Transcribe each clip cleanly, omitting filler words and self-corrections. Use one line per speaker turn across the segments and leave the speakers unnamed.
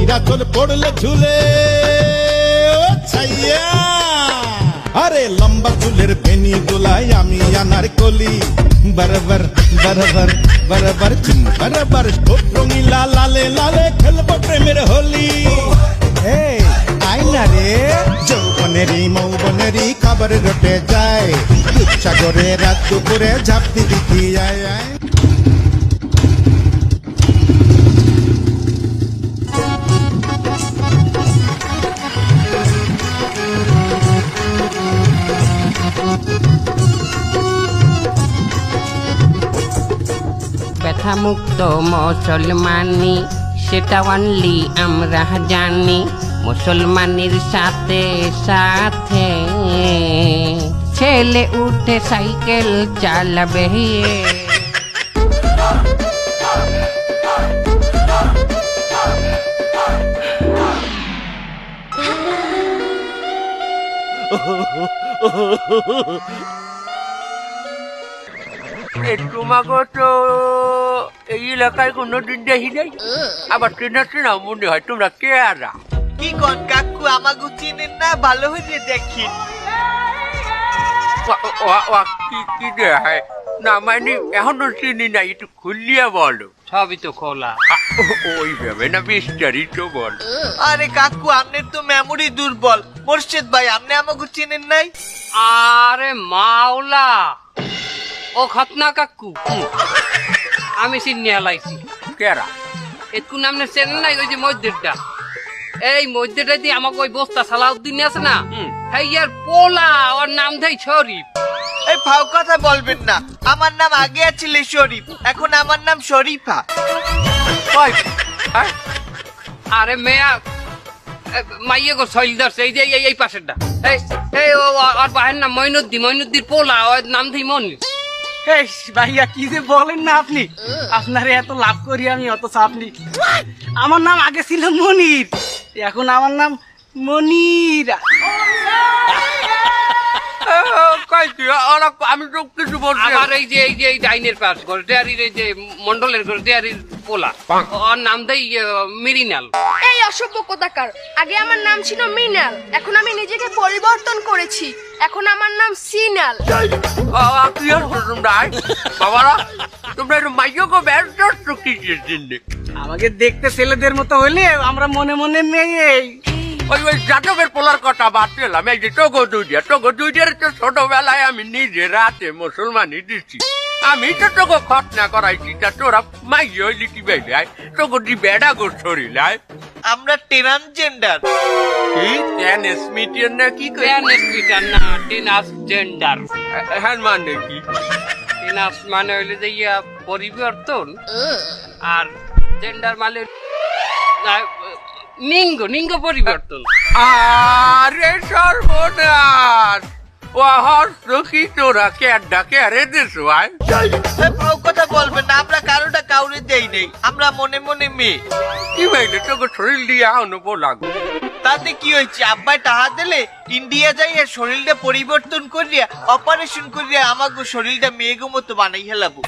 কইরা চল পড়লে ঝুলে ছাইয়া আরে লম্বা চুলের বেনি দোলাই আমি আনার কলি বরবর বরবর বরবর চুম বরবর ঠোঁট রঙিলা লালে লালে খেলবো প্রেমের হোলি আইনা রে যৌবনেরই মৌবনেরই খাবার রটে যায় দুঃসাগরে রাত দুপুরে ঝাপতি দিতি আয় আয়
ব্যথা মুক্ত মুসলমানি সেটা অনলি আমরা জানি মুসলমানের সাথে সাথে ছেলে উঠে সাইকেল চালাবে
তোমাকে তো এই এলাকায় কোনোদিন দেখি নাই, আবার চেনা চেনা মনে হয়। তোমরা কে আরা?
কি কোন কাকু আমাকে চিনেন না? ভালো হয়ে দেখি
কি দেখায় না, মানে এখনো চিনি না, একটু খুলিয়া বলো।
সবই তো খোলা।
ওই ভেবে না, বিস্তারিত বল।
আরে কাকু আপনার তো মেমোরি দুর্বল। মোর্শেদ ভাই আপনি আমাকে চিনেন নাই?
আরে মাওলা, ও খতনা কাকু আমি চিনি লাইছি।
কেরা?
একটু নামনে চেনেন নাই? ওই যে মসজিদটা, এই মসজিদটা দিয়ে আমাকে ওই বস্তা সালাউদ্দিন আছে না, ইয়ার পোলা, ওর নাম দেই শরীফ।
এই ফাও কথা বলবেন না, আমার নাম আগে আছিল শরীফ, এখন আমার নাম শরীফা।
আরে মেয়া মাইয়ে গো শৈল ধরছে, এই যে এই পাশেরটা, এই ওর বাহের নাম মইনুদ্দিন পোলা, ওর নাম দেই মনির।
ভাইয়া কি যে বলেন না আপনি, আপনারে এত লাভ করি আমি, অথচ আপনি, আমার নাম আগে ছিল মনির, এখন আমার নাম মনিরা।
আমি তো কিছু বলছি।
আমার এই যে এই ডাইনের পাশ ঘর ডেয়ারির, এই যে মন্ডলের ঘর ডেয়ারির পোলা, ওর নাম দেই মিরিনাল।
এই অসভ্য কোথাকার, আগে আমার নাম ছিল মিনাল, এখন আমি নিজেকে পরিবর্তন করেছি, এখন আমার নাম সিনাল।
কি হচ্ছে তোমরা? বাবারা তোমরা একটু মাইকে ব্যস্ত কিসের জন্য?
আমাকে দেখতে ছেলেদের মতো হইলে আমরা মনে মনে মেয়ে।
ওই যাদবের পোলার কথা বাদ পেলাম। এই যে টগো দুইটার তো ছোটবেলায় আমি নিজে রাতে মুসলমানি দিচ্ছি, আমি তো তোকে খতনা করাইছি, তা তোরা মাইয়ে হইলি কি বেড়ে তোকে দি বেড়া গো শরীর।
আমরা ট্রান্সজেন্ডার।
হ্যাঁ মানে কি?
মানে হইলে যে পরিবর্তন, আর জেন্ডার মানে লিঙ্গ পরিবর্তন।
আরে সর্বনাশ, ও হস্ত কি তোরা কেডা কেড়ে দিস?
ফাও কথা বলবেন না, আমরা কারোটা কাউরে দেই নেই, আমরা মনে মনে মেয়ে।
কি ভাইলে তোকে শরীর দিয়ে আনো লাগো,
তাতে কি হয়েছে? আব্বাই টাহা দিলে ইন্ডিয়া যাইয়া শরীরটা পরিবর্তন করিয়া অপারেশন করিয়া আমাকে শরীরটা মেয়েগো মতো বানাই হেলাবো।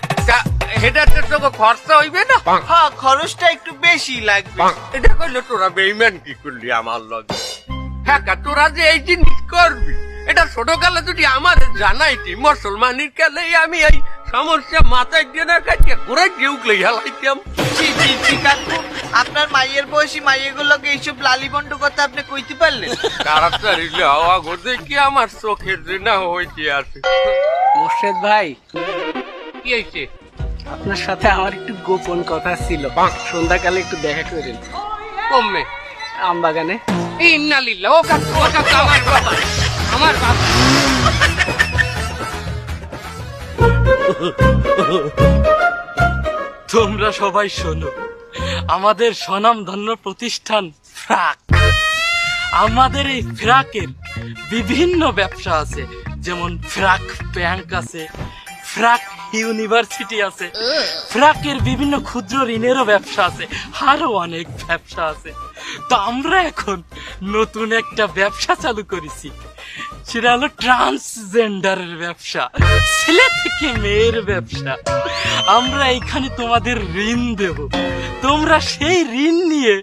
এটাতে তোকে খরচা হইবে না?
হ্যাঁ, খরচটা একটু বেশি লাগবে।
এটা করলে তোরা বেইমান কি করলি আমার লগে? হ্যাঁ, তোরা যে এই জিনিস করবি, এটা ছোটকালে যদি আমার জানাইতি, মুসলমানের কালে আমি এই সমস্যা মাথায় দিয়ে না কাটিয়ে ঘুরে গেউকলে হেলাইতাম।
কাকু, আপনার মাইয়ের বয়সী মাইয়েগুলোকে এইসব লালিবন্ড কথা আপনি কইতে পারলেন?
তাড়াতাড়ি হাওয়া ঘুরতে কি আমার চোখের না হইতে আসে।
মোর্শেদ ভাই,
কি হয়েছে?
আপনার সাথে আমার একটু গোপন কথা ছিল, সন্ধ্যাকালে একটু দেখা করেন।
কমবে
আমবাগানে।
ইন্নালিল্লাহ, ও কাকু আমার বাবা, আমার বাবা।
তোমরা সবাই শোনো, আমাদের স্বনামধন্য প্রতিষ্ঠান ফ্রাক, আমাদের এই ফ্রাকের বিভিন্ন ব্যবসা আছে, যেমন ফ্রাক ব্যাংক আছে, ফ্রাক ইউনিভার্সিটি আছে, ফ্রাকের বিভিন্ন ক্ষুদ্র ঋণেরও ব্যবসা আছে, আরো অনেক ব্যবসা আছে। তো আমরা এখন নতুন একটা ব্যবসা চালু করেছি, সেটা হলো ট্রান্সজেন্ডারের ব্যবসা, ছেলে থেকে মেয়ের ব্যবসা। আমরা এখানে তোমাদের ঋণ দেব, তোমরা সেই ঋণ নিয়ে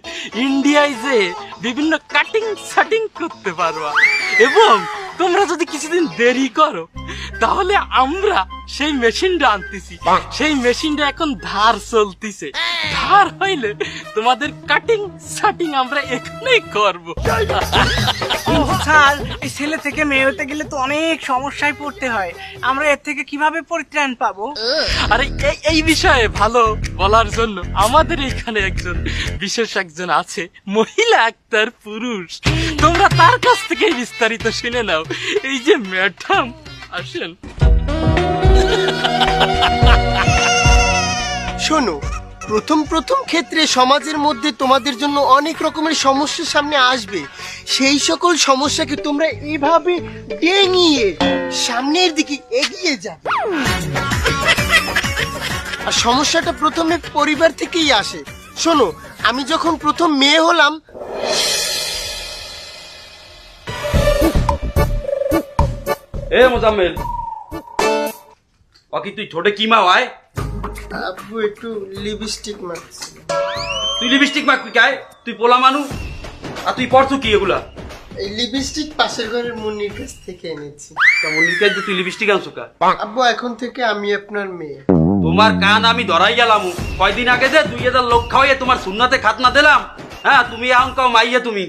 ইন্ডিয়ায় যে বিভিন্ন কাটিং সাটিং করতে পারবা, এবং তোমরা যদি কিছুদিন দেরি করো তাহলে আমরা সেই মেশিনটা আনতেছি, সেই মেশিনটা এখন ধার চলতিছে, ধার হইলে তোমাদের কাটিং সাটিং আমরা এখানেই করবো।
স্যার, এই ছেলে থেকে মেয়ে হতে গেলে তো অনেক সমস্যায় পড়তে হয়, আমরা এর থেকে কিভাবে পরিত্রাণ পাবো?
আরে এই বিষয়ে ভালো বলার জন্য আমাদের এখানে বিশেষ একজন আছে, মহিলা আক্তার পুরুষ। তোমরা তার কাছ থেকে বিস্তারিত শুনে নাও। এই যে ম্যাডাম, আসেন।
শোনো, প্রথম ক্ষেত্রে সমাজের মধ্যে তোমাদের জন্য অনেক রকমের সমস্যার সামনে আসবে। সেই সকল সমস্যাকে তোমরা এভাবে ডেঙিয়ে সামনের দিকে এগিয়ে যাবে। আর সমস্যাটা প্রথমে পরিবার থেকেই আসে। শোনো, আমি যখন প্রথম মেয়ে হলাম,
এ মোজাম্মেল, বাকি তুই ঠোঁটে কি মা হয়?
আব্বু একটু লিপস্টিক মাখছি।
তুই লিপস্টিক মাখবি কায়? তুই পোলা মানু, আর তুই পড়ছু কি এগুলা?
এই লিপস্টিক পাশের ঘরের মুন্নির কাছ থেকে এনেছি।
মুন্নির কাছে তুই লিপস্টিক আনছো কা?
আব্বু, এখন থেকে আমি আপনার মেয়ে।
তোমার কান আমি ধরাই গেলাম। কয়দিন আগে যে 2000 লোক খাওয়াইয়ে তোমার সুন্নাতে খাতনা দিলাম, হ্যাঁ তুমি এখন কাও মাইয়া তুমি।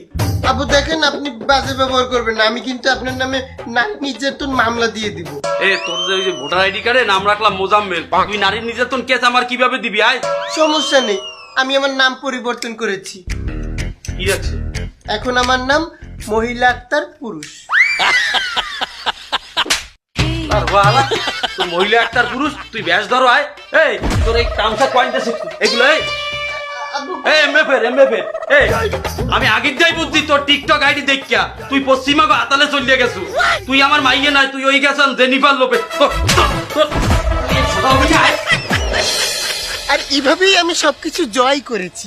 আব্বু দেখেন, আপনি বাজে ব্যবহার করবেন না, আমি কিন্তু আপনার নামে নারী নির্যাতন মামলা দিয়ে দিব।
এ তোর যে ভোটার আইডি কার্ডে নাম রাখলাম মোজাম্মেল, তুই নারী নির্যাতন কেস আমার কিভাবে দিবি? আয়,
সমস্যা নেই, আমি আমার নাম পরিবর্তন করেছি।
কি আছে?
এখন আমার নাম মহিলা আক্তার পুরুষ।
আর বালা, তুই মহিলা একটার পুরুষ, তুই ব্যাস ধরো। আয়, এই তোর এই কামসা কয়েনটা শিখ এগুলো। আমি আগের যাই বুঝছি তোর টিকটক আইডি দেখিয়া তুই পশ্চিমবঙ্গ আতালে চলিয়ে গেছু। তুই আমার মাইয়ে নাই, তুই ওই গেছেন জেনিফার লোপে।
আর এভাবেই আমি সবকিছু জয় করেছি।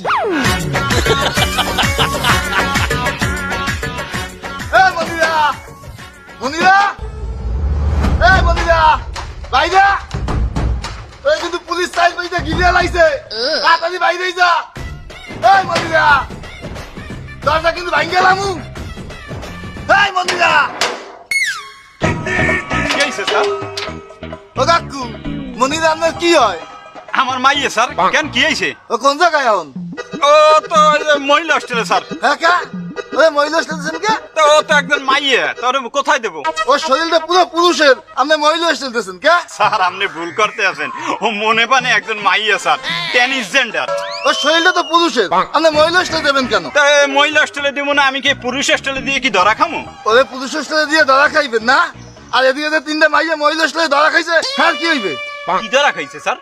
কিন্তু পুলিশ সাইজ পাইতে গিলিয়া লাইছে, তাড়াতাড়ি বাইরে যা। এই মনিরা, দরজা কিন্তু ভাঙ্গে গেলামু। এই মনিরা,
কি হয়েছে স্যার?
ও কাকু, মনিরা আপনার কি হয়?
আমার মাইয়ে স্যার। কেন, কি হয়েছে?
ও কোন জায়গায় এখন?
ও তো মহিলা হোস্টেলে স্যার।
হ্যাঁ কা, ওই মহিলা স্টেশন কে?
তো ও তো একজন মাইয়ে, তোর কোথায় দেবো?
ওর শরীরটা পুরো পুরুষের, আপনি মহিলা স্টেশন কে?
স্যার আপনি ভুল করতে আছেন, ও মনে পানে একজন মাইয়া স্যার, ট্রান্সজেন্ডার।
ওর শরীরটা তো পুরুষের, আপনি মহিলা স্টেশন দেবেন কেন?
তা মহিলা হোস্টেলে দিব না, আমি কি পুরুষ হোস্টেলে দিয়ে কি ধরা খামো?
ওরে পুরুষ স্টেশনে দিয়ে ধরা খাইবেন না? আর এদিকে যে 3টা মাইয়া মহিলা স্টেশনে ধরা খাইছে, হ্যাঁ কি হইবে?
কি ধরা খাইছে স্যার?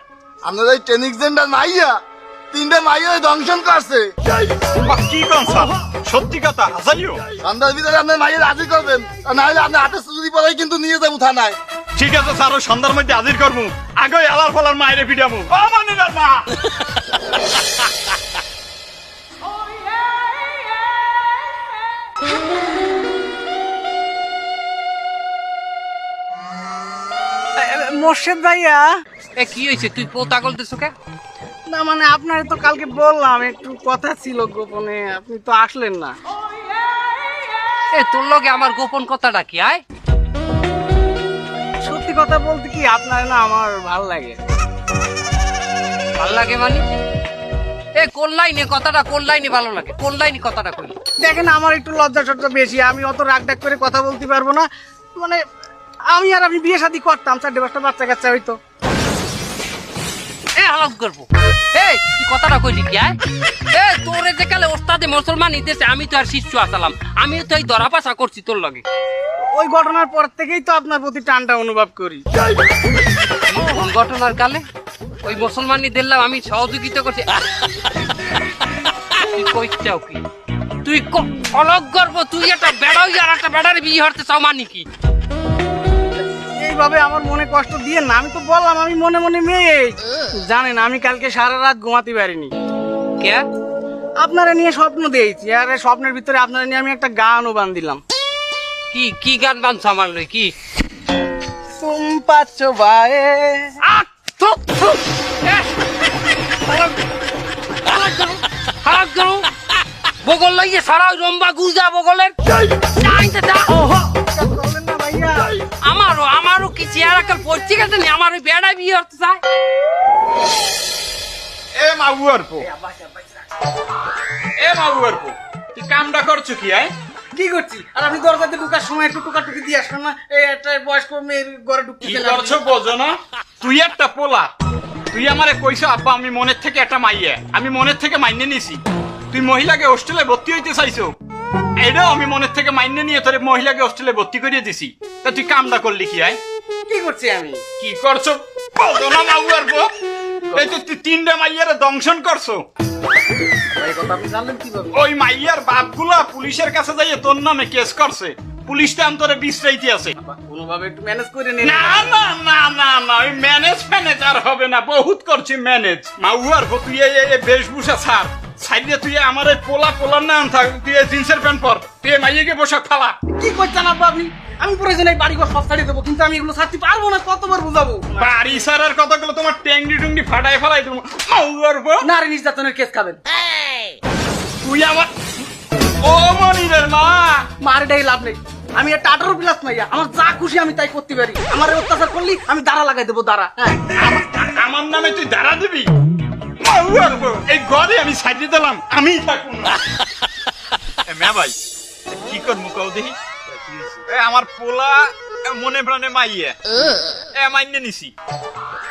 আপনার এই ট্রান্সজেন্ডার মাইয়া 3টা মাইয়া দংশন করছে।
কি কোন স্যার, সত্যি কথা হাসাইও?
সন্ধ্যার ভিতরে আপনার মাইয়া রাজি করবেন, আর না হলে আপনার হাতে চুরি পড়াই কিন্তু নিয়ে যাবো থানায়।
ঠিক আছে স্যার, ও সন্ধ্যার মধ্যে হাজির করবো, আগে আলার ফালার মায়েরে পিটামু। মানিনার মা,
মোর্শেদ ভাইয়া,
এ কি হয়েছে? তুই পোতা গলতেছ কে?
না মানে আপনার তো কালকে বললাম একটু কথা ছিল গোপনে, আপনি তো আসলেন না।
এ তোর লগে আমার গোপন কথাটা কি? আয়,
সত্যি কথা বলতে কি, আপনার না আমার ভাল লাগে।
ভাল লাগে মানে? এ কোন লাইনে কথাটা, কোন লাইনে ভালো লাগে, কোন লাইনে কথাটা কই?
দেখেন, আমার একটু লজ্জা সজ্জা বেশি, আমি অত রাগ ডাক করে কথা বলতে পারবো না। মানে আমি আর আপনি বিয়ে শাদী করতাম, 4-5টা বাচ্চা কাচ্চা হইতো।
এ হালাত করবো। এই তুই কথাটা কইলি কি? আয়, এ তোরে যে কালে ওস্তাদে মুসলমান ইতেছে, আমি তো আর শিষ্য আসালাম, আমি তো এই ধরা পাশা করছি তোর লগে।
ওই ঘটনার পর থেকেই তো আপনার প্রতি টানটা অনুভব করি।
কোন ঘটনার কালে? ওই মুসলমানই দিলাম আমি সহযোগিতা করছি। তুই কইছাও কি? তুই অলগ গর্ব, তুই একটা বেড়া আর একটা বেড়ার বিয়ে হতে চাও মানে কি?
এইভাবে আমার মনে কষ্ট দিয়ে না, আমি তো বললাম আমি মনে মনে মেয়ে। জানেন, আমি কালকে সারা রাত ঘুমাতে পারিনি।
কে?
আপনারা নিয়ে স্বপ্ন দিয়েছি, আর স্বপ্নের ভিতরে আপনারা নিয়ে আমি একটা গানও বান্ধিলাম।
কি কি গান বানছো আমার লই কি
তুম পাচ্ছ বায়ে
আহ, থু, থু, এহ, হারাক গাও বগল লইয়ে সারা রম্বা গুজা বগলের যাইতে দা
বলেন না ভাইয়া
আমারও কি চেহারা কাল পত্রিকাতে নি আমার ওই বেড়া বিয়ে হতে চায়
এ মাগুয়ার পো এ মাগুয়ার পো তুই কামটা করছো কি আয়
কি করছি আর আপনি দরজাতে ঢুকার সময় একটু টুকাটুকি দিয়ে আসবেন না এই একটা বয়স্ক মেয়ের ঘরে ঢুকতে
কি
গেলে
করছো বোঝো না তুই একটা পোলা তুই আমারে কইছো আব্বা আমি মনের থেকে একটা মাইয়া আমি মনের থেকে মাইনে নিছি তুই মহিলাকে হোস্টেলে ভর্তি হইতে চাইছো এটাও আমি মনের থেকে মাইনে নিয়ে তোর মহিলাকে হোস্টেলে ভর্তি করিয়ে দিছি তা তুই কামটা করলি কি আয়
কি করছি আমি
কি করছো বোঝো না মাগুয়ার পো এই তো তুই 3টা মাইয়ারে দংশন করছো
এই কথা আপনি জানলেন কিভাবে
ওই মাইয়ার বাপগুলা পুলিশের কাছে যাইয়ে তোর নামে কেস করছে পুলিশ তো তোরে বিশ্রাইতে আছে
কোনোভাবে একটু ম্যানেজ করে নিন
না না না না না ওই ম্যানেজ আর হবে না বহুত করছি ম্যানেজ মাউয়ার তুই এই বেশভূষা ছাড় সাইডে তুই আমার এই পোলার না থাক তুই এই জিন্সের প্যান্ট পর তুই মাইয়াকে পোশাক ফালা
কি করছেন আব্বা আপনি আমি প্রয়োজন এই বাড়ি ঘর সব ছাড়িয়ে দেবো কিন্তু আমি এগুলো ছাড়তে পারবো না কতবার বুঝাবো
বাড়ি সারার কথাগুলো তোমার টুঙ্গি ফাটাই ফেলাই তুমি মাউয়ার
নারী নির্যাতনের কেস খাবেন
তুই আমার ও মনিরের মা
মার এটাই লাভ নেই আমি একটা 18 প্লাস মাইয়া আমার যা খুশি আমি তাই করতে পারি আমার অত্যাচার করলি আমি দাঁড়া লাগাই দেবো দাঁড়া হ্যাঁ
আমার নামে তুই দাঁড়া দিবি এই ঘরে আমি সাজিয়ে দিলাম আমি থাকুন মেয়া ভাই কি করবো কও দেখি আমার পোলা মনে প্রাণে মাইয়া মাইনে নিছি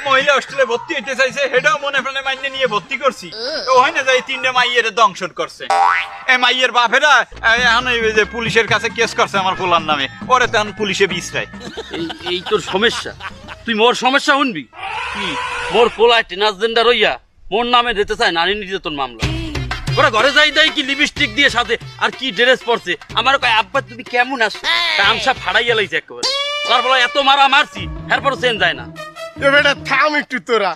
মহিলা হোস্টেলে ভর্তি হইতে চাইছে সেটাও মনে প্রাণে মাইনে নিয়ে ভর্তি করছি ও হয় না যাই 3টে মাইয়ের দংশন করছে মাইয়ের বাপেরা এখন যে পুলিশের কাছে কেস করছে আমার পোলার নামে পরে তখন পুলিশে বিচারায়
এই তোর সমস্যা তুই মোর সমস্যা শুনবি কি মোর পোলায় ট্রান্সজেন্ডার হইয়া মোর নামে দিতে চায় নারী নির্যাতন মামলা ওরা ঘরে যাই দেয় কি লিপস্টিক দিয়ে সাথে আর কি ড্রেস পরছে আমার কয় আব্বা তুমি কেমন আছো কামসা ফাড়াইয়া লাইছে একেবারে তারপর এত মারা মারছি এরপর চেন যায় না
বেটা থাম একটু তোরা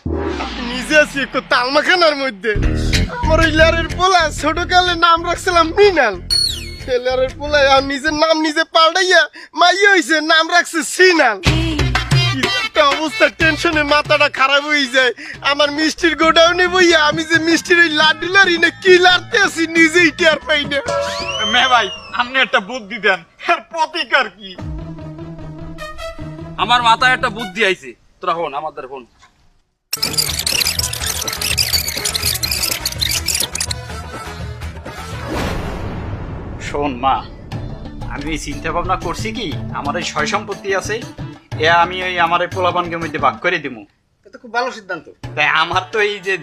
নিজে আছি একটু তালমাখানার মধ্যে আমার ওই লেয়ারের পোলা ছোট কালে নাম রাখছিলাম মৃণাল লেয়ারের পোলা আর নিজের নাম নিজে পাল্টাইয়া মাইয়া হইছে নাম রাখছে সিনাল একটা অবস্থা টেনশনে মাথাটা খারাপ হয়ে যায় আমার মিষ্টির গোডাউনে বইয়া আমি যে মিষ্টির ওই লাড্ডু লারি না কি লাড়তে আছি নিজেই টের পাই না
মে ভাই আপনি একটা বুদ্ধি দেন এর প্রতিকার কি
আমার মাথায় একটা বুদ্ধি আইছে তোরা হন আমাদের হন
শোন মা আমি চিন্তা ভাবনা করছি কি আমার এই সয় সম্পত্তি আছে আমি ওই আমার এই পোলাপানকে মধ্যে ভাগ করে দিব
এটা খুব ভালো সিদ্ধান্ত
তাই আমার তো এই যে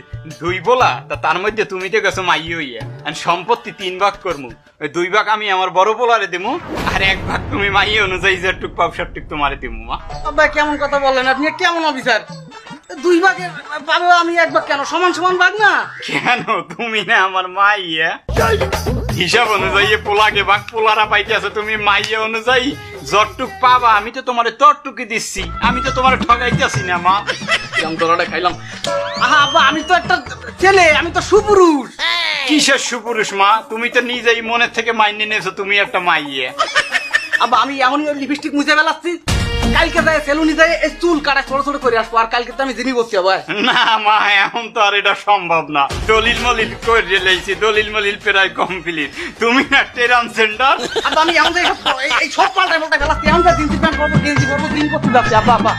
2 পোলা তার মধ্যে তুমি তো গেছো মাইয়ে হইয়া আর সম্পত্তি 3 ভাগ করবো ওই 2 ভাগ আমি আমার বড় পোলারে দেবো আর 1 ভাগ তুমি মাইয়ে অনুযায়ী যে টুক পাব সবটুক তোমারে দেবো মা
আব্বা কেমন কথা বলেন আপনি কেমন অফিসার 2 ভাগে পাবে আমি 1 ভাগ কেন সমান সমান ভাগ না
কেন তুমি না আমার মাইয়া হিসাব অনুযায়ী পোলাকে ভাগ পোলারা পাইতে আছে তুমি মাইয়া অনুযায়ী যতটুক পাবা আমি তো তোমার ততটুকু দিচ্ছি আমি তো তোমার ঠকাইতেছি না মা
কেমন তোরাটা খাইলাম
আহা আব্বা আমি তো একটা ছেলে আমি তো সুপুরুষ
কিসের সুপুরুষ মা তুমি তো নিজেই মনের থেকে মাইনে নিয়েছো তুমি একটা মাইয়া
আব্বা আমি এমনই লিপস্টিক মুছে বেলাচ্ছি কালকে যায় সেলুনি যায় এই চুল কাটা ছোট ছোট করে আসবো আর কালকে তো আমি জিনি বসছি আবার
না মা এখন তো আর এটা সম্ভব না দলিল মলিল করে লেইছি দলিল মলিল প্রায় কমপ্লিট তুমি না ট্রান্সজেন্ডার
আব্বা আমি এমন এই সব পাল্টাই পাল্টাই বেলাচ্ছি এমন জিন্সি প্যান্ট করবো গেঞ্জি করবো দিন করতে যাচ্ছি আব্বা আব্বা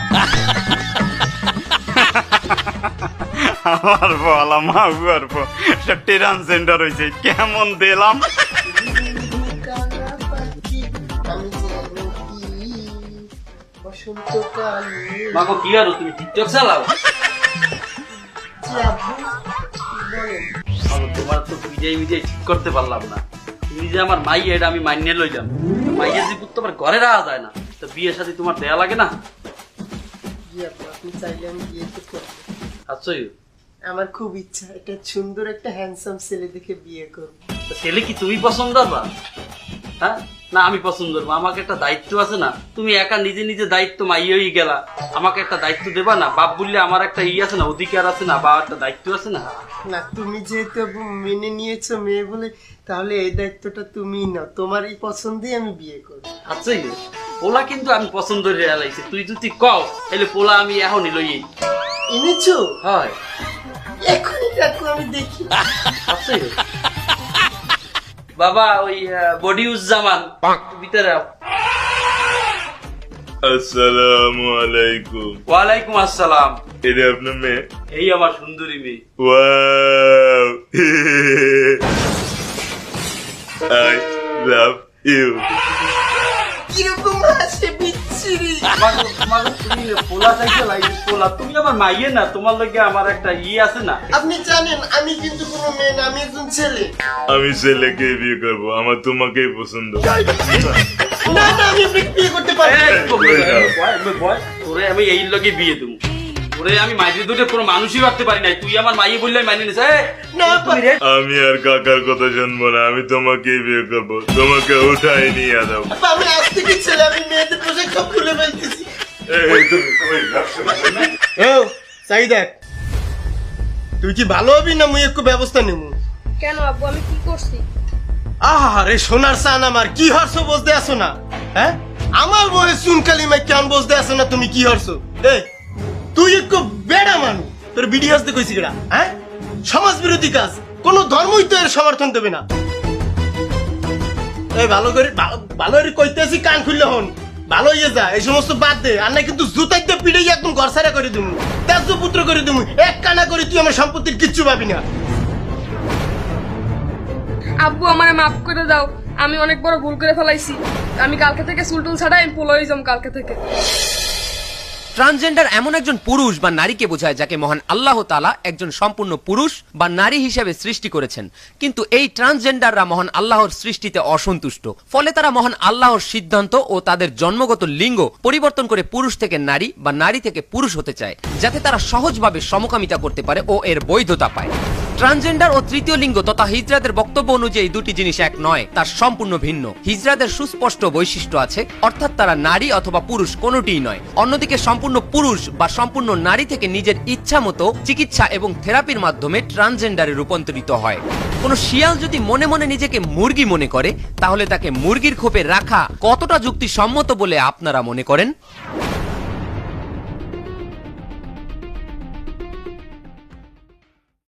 আমার বলা মা গর্ব ট্রান্সজেন্ডার হয়েছে কেমন দিলাম
মাগো কি আর তুমি টিকটক চালাও তোমার তো বিজয় ঠিক করতে পারলাম না তুমি যে আমার মাই এটা আমি মাইনে লইলাম মাইয়ের জীবন তো আমার ঘরে রাখা যায় না তো বিয়ের সাথে তোমার দেয়া লাগে না
আপনি চাইলে আমি বিয়ে করতে
আচ্ছা
আমার খুব ইচ্ছা একটা সুন্দর একটা হ্যান্ডসাম ছেলে দেখে বিয়ে করব
ছেলে কি তুমি পছন্দ করবা হ্যাঁ না আমি পছন্দ করবো, আমাকে একটা দায়িত্ব আছে না, তুমি একা নিজে নিজে দায়িত্ব মাইয়েই গেলা, আমাকে একটা দায়িত্ব দেবা না? বাপ বললে আমার একটা আছে না, অধিকার আছে না, বা একটা দায়িত্ব আছে না?
না তুমি যেহেতু মেনে নিয়েছো মেয়ে বলে, তাহলে এই দায়িত্বটা তুমি নাও, তোমার এই পছন্দেই আমি বিয়ে করবো।
আচ্ছা পোলা কিন্তু আমি পছন্দ রেলাইছি, তুই যদি কও তাহলে পোলা আমি এখনই লই
এনেছো?
হয়
এখনই দেখো, আমি দেখি।
আচ্ছা বাবা ওই বডিউজ্জামান ভিতরে আও।
আসসালামু আলাইকুম।
ওয়ালাইকুম আসসালাম।
এটা আপনার মেয়ে?
এই আমার সুন্দরী মেয়ে।
Wow, I love you.
কিরকম হাসে বিচ্ছিরি।
তুমি আমার মাইয়ে না, তোমার লগে আমার একটা আছে না।
আপনি জানেন আমি কিন্তু কোনো মেয়ে না, আমি একজন ছেলে।
আমি ছেলেকে বিয়ে করবো, আমার তোমাকেই পছন্দ।
না না, আমি আপনাকে বিয়ে করতে পারবো না।
তোরে আমি এই লগে বিয়ে দেবো, তোরে আমি মাইয়ে দুটো কোনো মানুষই করতে পারি নাই, তুই আমার মাইয়ে বললে মাইনে নিস।
আমি আর কাকার কথা শুনবো না, আমি তোমাকেই বিয়ে করবো, তোমাকে উঠাই নিয়ে যাবো।
আমি আজ থেকে ছেলে, আমি মেয়েদের পোশাক সব খুলে ফেলতেছি। চাই দেখ, তুই কি ভালো হবি না মুই একটু ব্যবস্থা নেব?
কেন আব্বু, আমি কি করছি?
আরে সোনার সান আমার, কি হরছো বলতে আসো না? হ্যাঁ, আমার বলে চুনকালি মাই কেমন বলতে আসো না? তুমি কি হরছো? তুই একটু বেড়া মানুষ, তোর ভিডিও আসতে কইছি কেডা? হ্যাঁ, সমাজ বিরোধী কাজ, কোন ধর্মই তো এর সমর্থন দেবে না। এই ভালো করে কইতেছি, কান খুললে হন, ভালো হইয়ে যা, এই সমস্ত বাদ দে, আর না কিন্তু জুতাই দিয়ে পিড়ে একদম ঘর সারা করে দিমু, ত্যায্য পুত্র করে দিমু, এক কানা করে তুই আমার সম্পত্তির কিচ্ছু পাবি না।
আব্বু আমারে মাফ করে দাও, আমি অনেক বড় ভুল করে ফেলাইছি। আমি কালকে থেকে চুলটুল ছাড়াই আমি পোলাই যাম কালকে থেকে।
ট্রান্সজেন্ডার এমন একজন পুরুষ বা নারীকে বোঝায় যাকে মহান আল্লাহ তাআলা একজন সম্পূর্ণ পুরুষ বা নারী হিসেবে সৃষ্টি করেছেন, কিন্তু এই ট্রান্সজেন্ডাররা মহান আল্লাহর সৃষ্টিতে অসন্তুষ্ট, ফলে তারা মহান আল্লাহর সিদ্ধান্ত ও তাদের জন্মগত লিঙ্গ পরিবর্তন করে পুরুষ থেকে নারী বা নারী থেকে পুরুষ হতে চায়, যাতে তারা সহজভাবে সমকামিতা করতে পারে ও এর বৈধতা পায়। ট্রান্সজেন্ডার ও তৃতীয় লিঙ্গ তথা হিজড়াদের বক্তব্য অনুযায়ী দুটি জিনিস এক নয়, তার সম্পূর্ণ ভিন্ন। হিজড়াদের সুস্পষ্ট বৈশিষ্ট্য আছে, অর্থাৎ তারা নারী অথবা পুরুষ কোনোটিই নয়। অন্যদিকে সম্পূর্ণ পুরুষ বা সম্পূর্ণ নারী থেকে নিজের ইচ্ছা মতো চিকিৎসা এবং থেরাপির মাধ্যমে ট্রান্সজেন্ডারে রূপান্তরিত হয়। কোনো শিয়াল যদি মনে মনে নিজেকে মুরগি মনে করে, তাহলে তাকে মুরগির খোপে রাখা কতটা যুক্তিসম্মত বলে আপনারা মনে করেন?